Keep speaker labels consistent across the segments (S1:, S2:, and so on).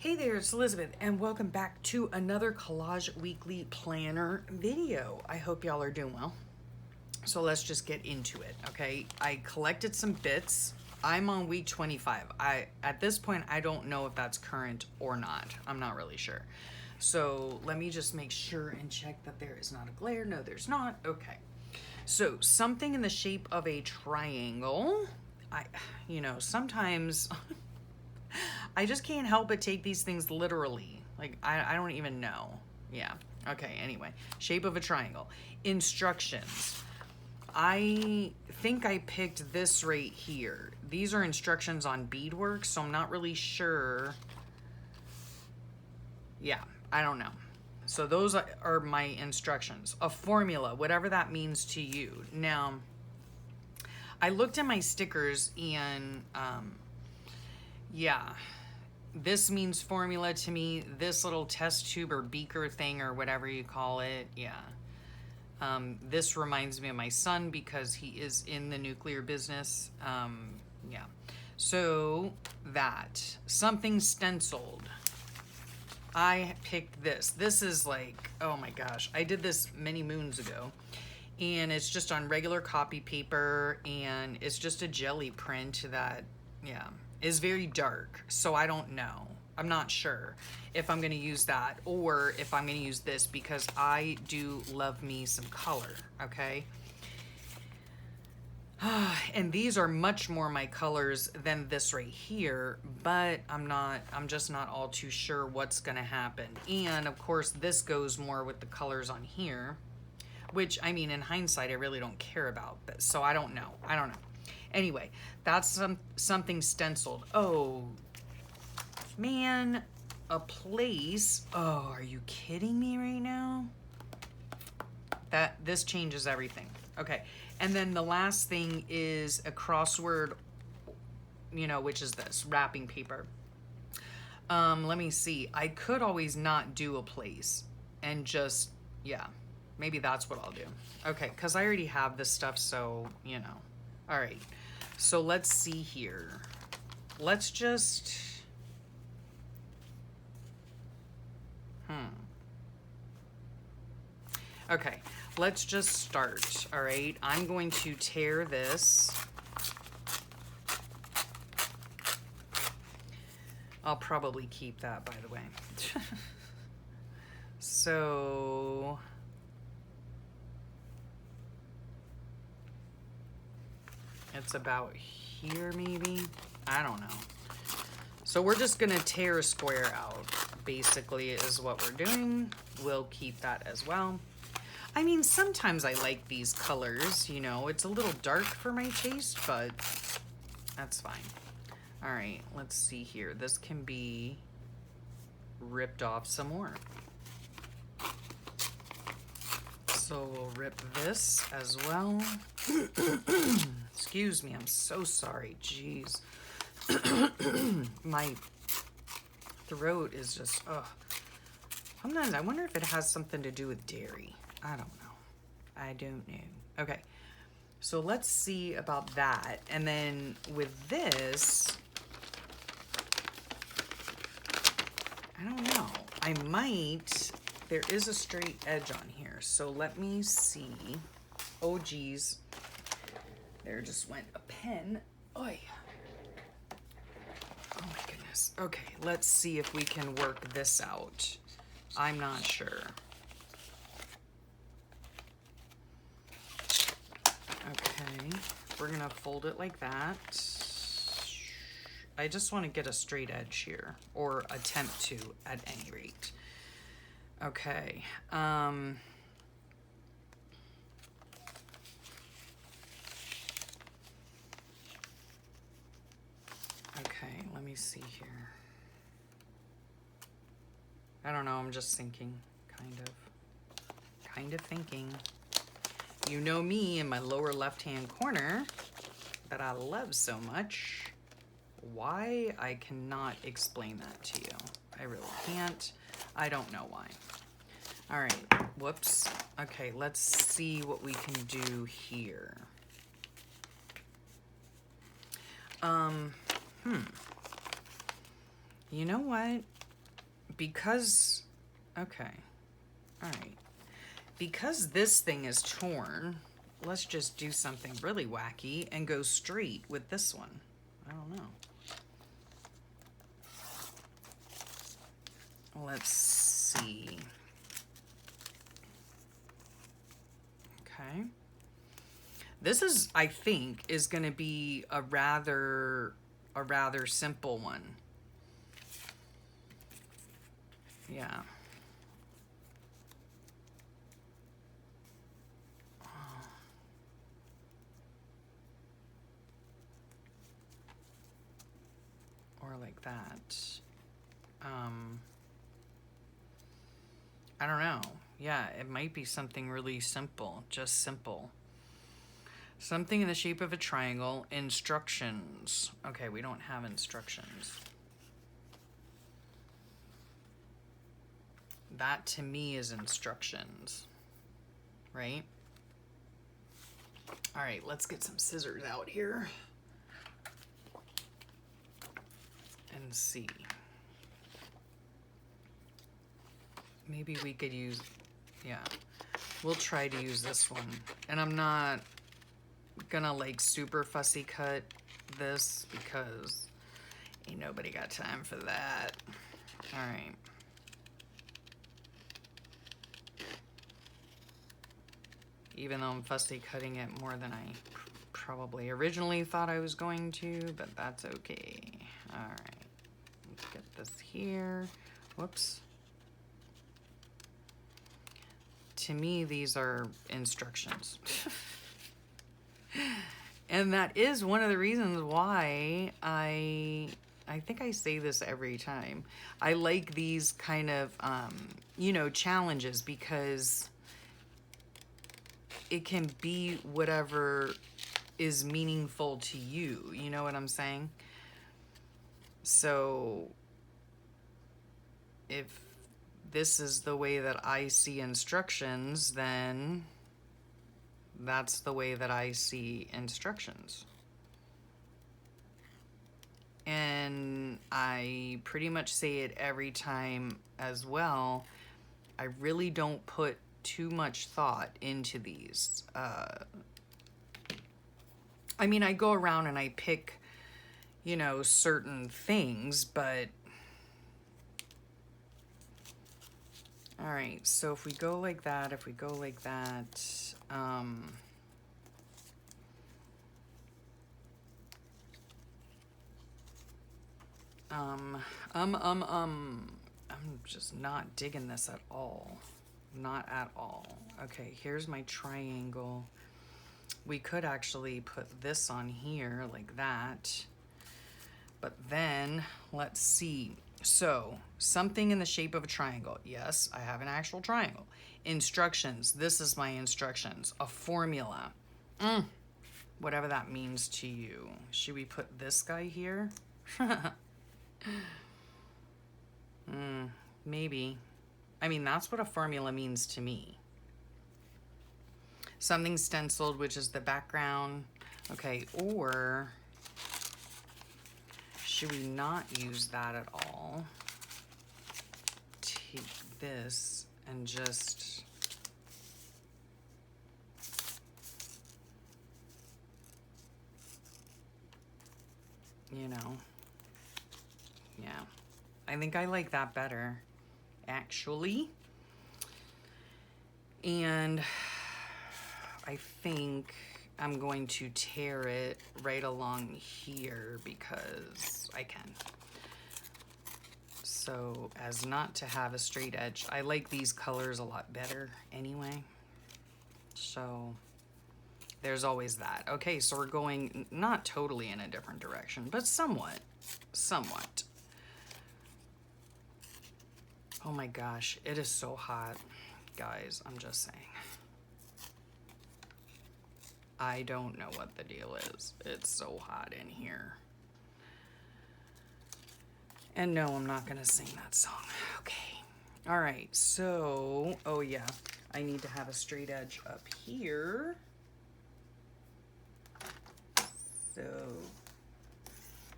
S1: Hey there, it's Elizabeth, and welcome back to another Collage Weekly Planner video. I hope y'all are doing well. So let's just get into it, okay? I collected some bits. I'm on week 25. At this point, I don't know if that's current or not. I'm not really sure. So let me just make sure and check that there is not a glare. No, there's not. Okay. So something in the shape of a triangle. Sometimes I just can't help but take these things literally. Like, I don't even know. Yeah. Okay, anyway. Shape of a triangle. Instructions. I think I picked this right here. These are instructions on beadwork, so I'm not really sure. Yeah, I don't know. So those are my instructions. A formula, whatever that means to you. Now, I looked at my stickers and, yeah. This means formula to me. This little test tube or beaker thing or whatever you call it, yeah. This reminds me of my son because he is in the nuclear business. Yeah. So that. Something stenciled. I picked this. This is like, oh my gosh. I did this many moons ago. And it's just on regular copy paper. And it's just a jelly print that, yeah, is very dark. So I don't know. I'm not sure if I'm going to use that or if I'm going to use this because I do love me some color, okay? And these are much more my colors than this right here, but I'm just not all too sure what's going to happen. And of course, this goes more with the colors on here, which I mean, in hindsight, I really don't care about this. So I don't know. Anyway, that's something stenciled. Oh, man, a place. Oh, are you kidding me right now? This changes everything. Okay, and then the last thing is a crossword, which is this, wrapping paper. Let me see. I could always not do a place and just, yeah, maybe that's what I'll do. Okay, because I already have this stuff, so, All right, so let's see here. Let's just... Okay, let's just start, all right? I'm going to tear this. I'll probably keep that, by the way. So... it's about here, maybe? I don't know. So we're just gonna tear a square out, basically, is what we're doing. We'll keep that as well. I mean, sometimes I like these colors, it's a little dark for my taste, but that's fine. All right, let's see here. This can be ripped off some more. So we'll rip this as well. Excuse me, I'm so sorry, jeez. My throat is just, ugh. Sometimes I wonder if it has something to do with dairy. I don't know. I don't know. Okay, so let's see about that. And then with this, I don't know. I might, there is a straight edge on here. So let me see. Oh, geez. There just went a pen. Oy. Oh my goodness. Okay, let's see if we can work this out. I'm not sure. Okay, we're gonna fold it like that. I just want to get a straight edge here, or attempt to at any rate. Okay. Okay, let me see here. I don't know, I'm just thinking, kind of thinking. You know me in my lower left-hand corner that I love so much. Why? I cannot explain that to you. I really can't. I don't know why. All right, whoops. Okay, let's see what we can do here. You know what? because, okay, all right. Because this thing is torn, let's just do something really wacky and go straight with this one. I don't know. Let's see. Okay. This is, I think, is going to be a rather simple one. Yeah. Or like that. I don't know. Yeah, it might be something really simple, just simple. Something in the shape of a triangle. Instructions. Okay, we don't have instructions. That to me is instructions, right? All right, let's get some scissors out here and see. Maybe we could use, yeah, we'll try to use this one. And I'm not gonna like super fussy cut this because ain't nobody got time for that. All right. Even though I'm fussy cutting it more than I probably originally thought I was going to, but that's okay. All right, let's get this here. Whoops. To me, these are instructions. And that is one of the reasons why I think I say this every time. I like these kind of, you know, challenges because it can be whatever is meaningful to you. You know what I'm saying? So if this is the way that I see instructions, then that's the way that I see instructions. And I pretty much say it every time as well. I really don't put too much thought into these. I mean, I go around and I pick, you know, certain things, but all right, so if we go like that, I'm just not digging this at all. Not at all. Okay, here's my triangle. We could actually put this on here like that. But then, let's see. So, something in the shape of a triangle. Yes, I have an actual triangle. Instructions. This is my instructions. A formula. Whatever that means to you. Should we put this guy here? Maybe. I mean, that's what a formula means to me. Something stenciled, which is the background. Okay, or should we not use that at all? Take this and just, you know, yeah. I think I like that better, actually. And I think I'm going to tear it right along here because I can. So as not to have a straight edge. I like these colors a lot better anyway. So there's always that. Okay, so we're going not totally in a different direction, but somewhat. Oh my gosh, it is so hot, guys, I'm just saying. I don't know what the deal is. It's so hot in here. And no, I'm not gonna sing that song. Okay. All right, so, oh yeah, I need to have a straight edge up here. So,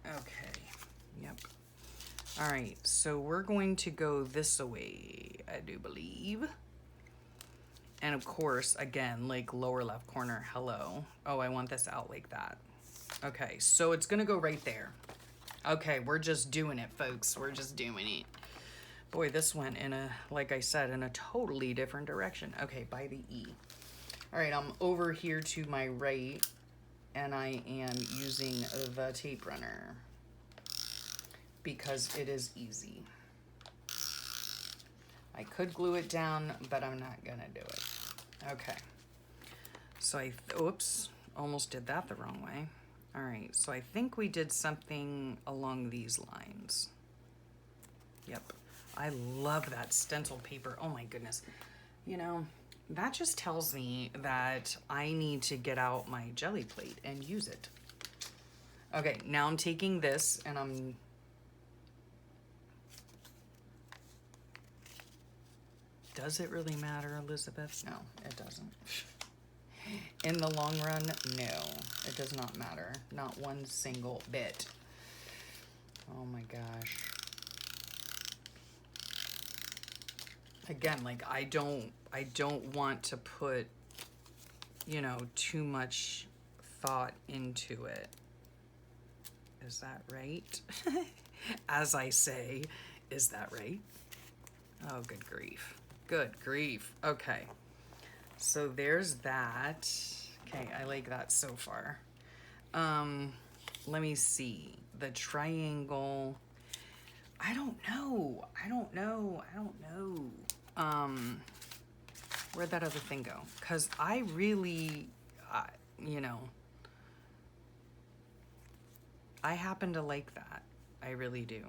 S1: okay, yep. All right, so we're going to go this way, I do believe. And of course, again, like lower left corner, hello. Oh, I want this out like that. Okay, so it's gonna go right there. Okay, we're just doing it, folks. We're just doing it. Boy, this went in a, like I said, in a totally different direction. Okay, by the E. All right, I'm over here to my right, and I am using the tape runner because it is easy. I could glue it down, but I'm not gonna do it. Okay, so oops, almost did that the wrong way. All right, so I think we did something along these lines. Yep, I love that stencil paper. Oh my goodness. You know, that just tells me that I need to get out my jelly plate and use it. Okay, now I'm taking this and I'm does it really matter, Elizabeth? No, it doesn't. In the long run, no, it does not matter. Not one single bit. Oh my gosh. Again, like I don't want to put, you know, too much thought into it. Is that right? As I say, is that right? Oh, good grief. Good grief. Okay. So there's that. Okay, I like that so far. Let me see. The triangle. I don't know. Where'd that other thing go? Because I really, you know, I happen to like that. I really do.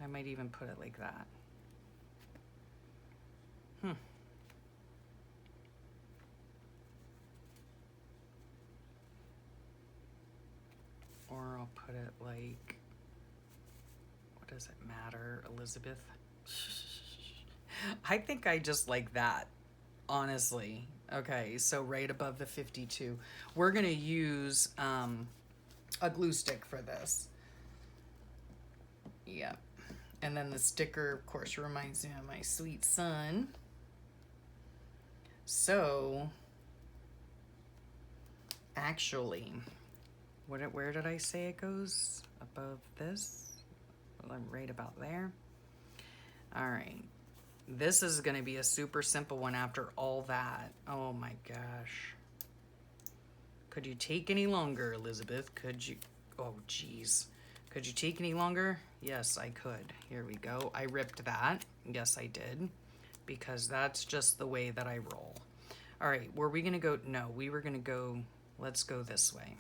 S1: I might even put it like that. Or I'll put it like, what does it matter, Elizabeth? I think I just like that, honestly. Okay, so right above the 52. We're gonna use a glue stick for this. Yep. And then the sticker, of course, reminds me of my sweet son. So, actually, where did I say it goes? Above this? Well, I'm right about there. All right. This is going to be a super simple one after all that. Oh my gosh. Could you take any longer, Elizabeth? Could you? Oh, geez. Could you take any longer? Yes, I could. Here we go. I ripped that. Yes, I did. Because that's just the way that I roll. All right, were we going to go? No, we were going to go, let's go this way.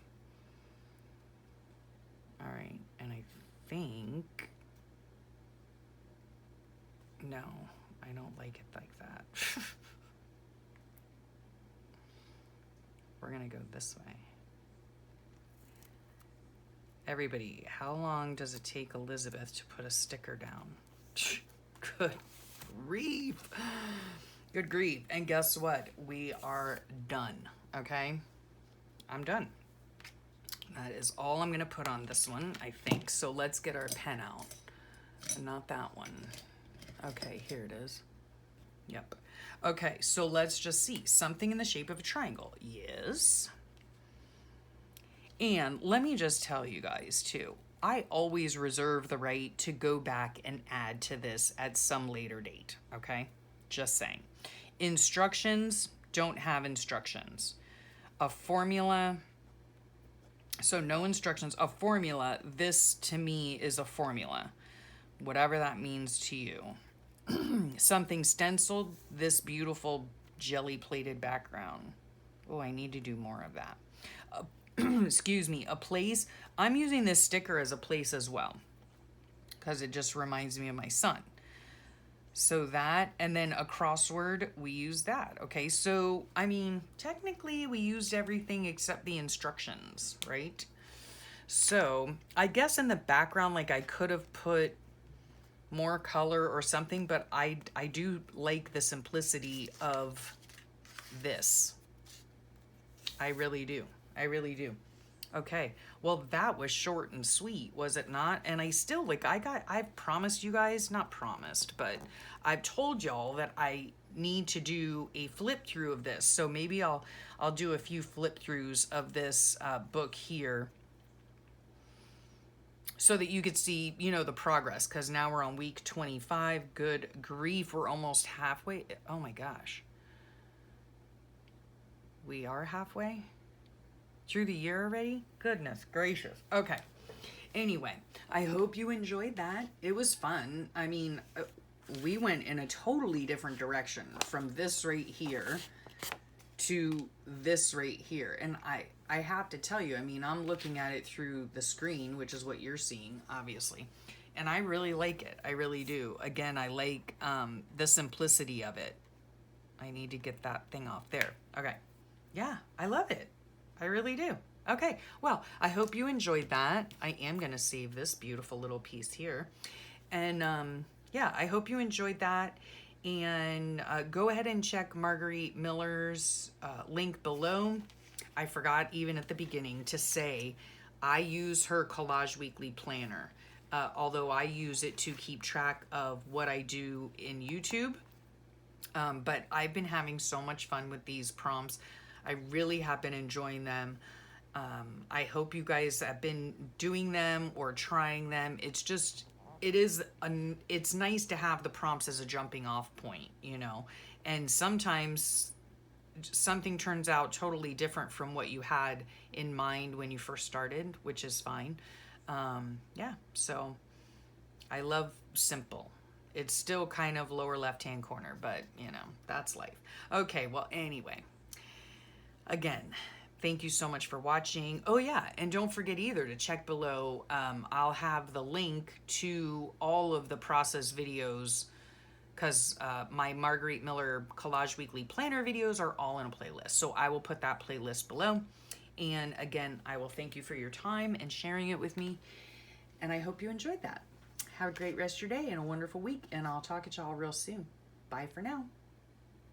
S1: All right, and I think, no, I don't like it like that. We're going to go this way. Everybody, how long does it take Elizabeth to put a sticker down? Good grief. Good grief. And guess what? We are done, okay? I'm done. That is all I'm gonna put on this one, I think. So let's get our pen out. Not that one. Okay, here it is. Yep. Okay, so let's just see. Something in the shape of a triangle. Yes. And let me just tell you guys too, I always reserve the right to go back and add to this at some later date, okay? Just saying. Instructions, don't have instructions. A formula, so no instructions. A formula, this to me is a formula, whatever that means to you. Something stenciled, this beautiful jelly plated background. Oh, I need to do more of that. Excuse me, a place. I'm using this sticker as a place as well because it just reminds me of my son. So that, and then a crossword, we use that. Okay, so I mean, technically we used everything except the instructions, right? So I guess in the background, like I could have put more color or something, but I do like the simplicity of this. I really do. I really do. Okay, well, that was short and sweet, was it not? And I still, like, I've promised you guys, not promised, but I've told y'all that I need to do a flip through of this. So maybe I'll do a few flip throughs of this book here so that you could see, you know, the progress, because now we're on week 25. Good grief, we're almost halfway. Oh my gosh. We are halfway through the year already? Goodness gracious. Okay. Anyway, I hope you enjoyed that. It was fun. I mean, we went in a totally different direction from this right here to this right here. And I have to tell you, I mean, I'm looking at it through the screen, which is what you're seeing, obviously. And I really like it. I really do. Again, I like the simplicity of it. I need to get that thing off there. Okay. Yeah, I love it. I really do. Okay, well, I hope you enjoyed that. I am going to save this beautiful little piece here. And yeah, I hope you enjoyed that. And go ahead and check Margarete Miller's link below. I forgot even at the beginning to say I use her Collage Weekly Planner, although I use it to keep track of what I do in YouTube. But I've been having so much fun with these prompts. I really have been enjoying them. I hope you guys have been doing them or trying them. It's just, it's nice to have the prompts as a jumping off point, you know, and sometimes something turns out totally different from what you had in mind when you first started, which is fine. Yeah, so I love simple. It's still kind of lower left-hand corner, but you know, that's life. Okay, well, anyway, again, thank you so much for watching. Oh yeah, and don't forget either to check below. I'll have the link to all of the process videos, because my Margarete Miller Collage Weekly Planner videos are all in a playlist. So I will put that playlist below. And again, I will thank you for your time and sharing it with me. And I hope you enjoyed that. Have a great rest of your day and a wonderful week. And I'll talk at y'all real soon. Bye for now.